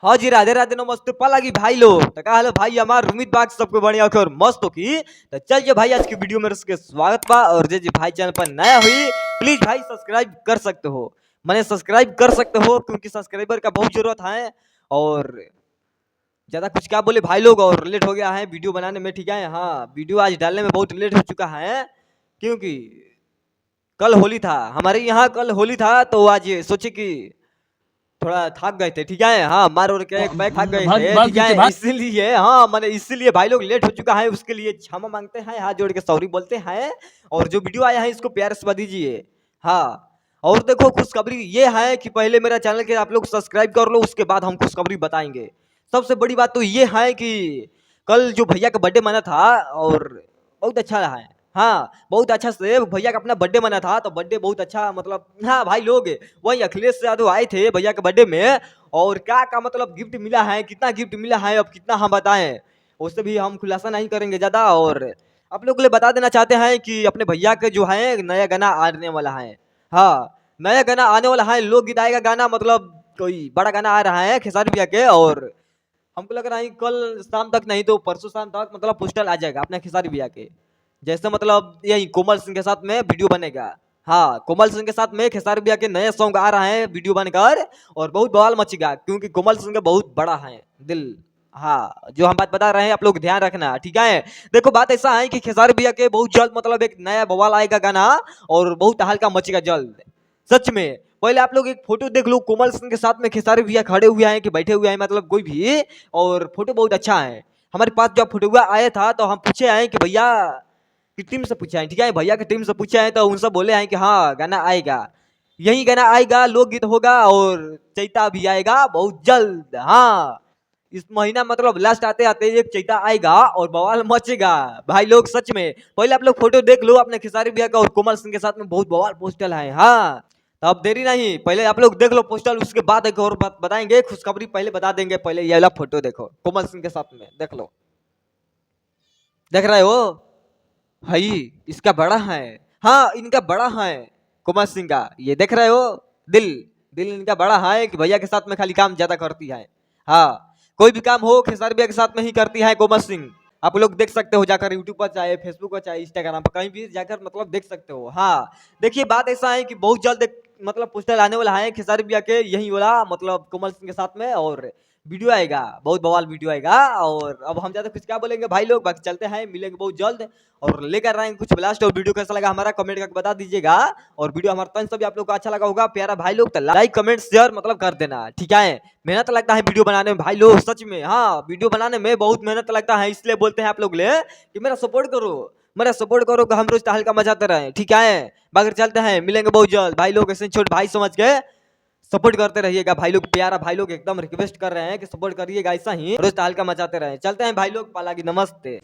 हाँ जी, राधे राधे नमस्ते पलागी भाई लोग। तो का हाल है भाई हमार उम्मीद बात सबको बढ़िया और मस्त हो की। तो चलिए भाई आज की वीडियो में उसके स्वागत बा। और जे भाई चैनल पर नया हुई प्लीज भाई सब्सक्राइब कर सकते हो, मैंने सब्सक्राइब कर सकते हो क्योंकि सब्सक्राइबर का बहुत जरूरत है। और ज्यादा कुछ क्या बोले भाई लोग, और लेट हो गया है वीडियो बनाने में, ठीक है। हाँ वीडियो आज डालने में बहुत लेट हो चुका है क्योंकि कल होली था हमारे यहाँ, कल होली था तो आज सोचे कि थोड़ा थक गए थे, ठीक है। हाँ मार और के एक बैग थक गए भाग थे, भाग ठीक पीछे है। भाग। इसीलिए हाँ मैंने इसीलिए भाई लोग लेट हो चुका है, उसके लिए क्षमा मांगते हैं, हाथ जोड़ के सॉरी बोलते हैं। और जो वीडियो आया है इसको प्यार से दीजिए। हाँ और देखो खुशखबरी ये है कि पहले मेरा चैनल के आप लोग सब्सक्राइब कर लो, उसके बाद हम खुशखबरी बताएंगे। सबसे बड़ी बात तो ये है कि कल जो भैया का बर्थडे मना था और बहुत अच्छा रहा है। हाँ बहुत अच्छा से भैया का अपना बर्थडे मना था, तो बर्थडे बहुत अच्छा मतलब हाँ भाई लोग वही अखिलेश यादव आए थे भैया के बर्थडे में। और क्या का मतलब गिफ्ट मिला है, कितना गिफ्ट मिला है अब कितना हम बताएं, उससे भी हम खुलासा नहीं करेंगे ज़्यादा। और आप लोग के लिए बता देना चाहते हैं कि अपने भैया के जो है नया गाना आने वाला है। हाँ नया गाना आने वाला है, लोकगीत आएगा गाना, मतलब कोई बड़ा गाना आ रहा है खेसारी भैया के। और हमको लग रहा है कल शाम तक नहीं तो परसों शाम तक मतलब पोस्टर आ जाएगा अपने खेसारी भैया के। जैसे मतलब यही कोमल सिंह के साथ में वीडियो बनेगा। हाँ कोमल सिंह के साथ में खेसारी भैया के नए सॉन्ग आ रहे हैं वीडियो बनकर, और बहुत बवाल मचेगा क्योंकि कोमल सिंह का बहुत बड़ा है दिल। हाँ जो हम बात बता रहे हैं आप लोग ध्यान रखना, ठीक है। देखो बात ऐसा है कि खेसारी भैया के बहुत जल्द मतलब एक नया बवाल आएगा गाना, और बहुत हल्का मचेगा जल्द सच में। पहले आप लोग एक फोटो देख लो कोमल सिंह के साथ में खेसारी भैया खड़े हुए हैं कि बैठे हुए हैं, मतलब कोई भी। और फोटो बहुत अच्छा है। हमारे पास जब फोटो हुआ आया था तो हम पूछे हैं कि भैया की टीम से पूछा है, ठीक है, भैया की टीम से पूछा है तो उनसे बोले हैं कि हाँ गाना आएगा, यही गाना आएगा, लोकगीत होगा और चैता भी आएगा बहुत जल्द। हाँ इस महीना मतलब लास्ट आते आते एक चैता आएगा और बवाल मचेगा भाई लोग सच में। पहले आप लोग फोटो देख लो अपने खेसारी भैया का और कोमल सिंह के साथ में, बहुत बवाल पोस्टर है। हाँ तो अब देरी नहीं, पहले आप लोग देख लो पोस्टर, उसके बाद एक और बात बताएंगे, खुशखबरी पहले बता देंगे। पहले ये वाला फोटो देखो कोमल सिंह के साथ में, देख लो, देख रहे हो भाई इसका बड़ा है। हाँ इनका बड़ा है कुमार सिंह का, ये देख रहे हो दिल, दिल इनका बड़ा है कि भैया के साथ में खाली काम ज्यादा करती है। हाँ कोई भी काम हो खेसारी भैया के साथ में ही करती है कोमल सिंह। आप लोग देख सकते हो जाकर यूट्यूब पर, चाहे फेसबुक पर, चाहे इंस्टाग्राम पर, कहीं भी जाकर मतलब देख सकते हो। हाँ देखिए बात ऐसा है कि बहुत जल्द एक मतलब पोस्टर आने वाला है खेसारी भैया के, यही वाला मतलब कोमल सिंह के साथ में, और वीडियो आएगा, बहुत बवाल वीडियो आएगा। और अब हम ज्यादा कुछ क्या बोलेंगे भाई लोग, बाकी चलते हैं, मिलेंगे बहुत जल्द और लेकर आएंगे कुछ ब्लास्ट। और वीडियो कैसा लगा हमारा कमेंट करके बता दीजिएगा। और वीडियो हमारा तन सभी आप लोग को अच्छा लगा होगा प्यारा भाई लोग, तो लाइक कमेंट शेयर मतलब कर देना, ठीक है। मेहनत लगता है वीडियो बनाने में भाई लोग सच में। हाँ वीडियो बनाने में बहुत मेहनत लगता है, इसलिए बोलते हैं आप लोग ले कि मेरा सपोर्ट करो, मेरा सपोर्ट करो कि हम रोज हल्का मचाते रहे, ठीक है। बाकी चलते हैं, मिलेंगे बहुत जल्द भाई लोग, ऐसे छोटे भाई समझ के सपोर्ट करते रहिएगा भाई लोग, प्यारा भाई लोग एकदम रिक्वेस्ट कर रहे हैं कि सपोर्ट करिएगा, ऐसा ही रोज हल्का मचाते रहे। चलते हैं भाई लोग, पालागी नमस्ते।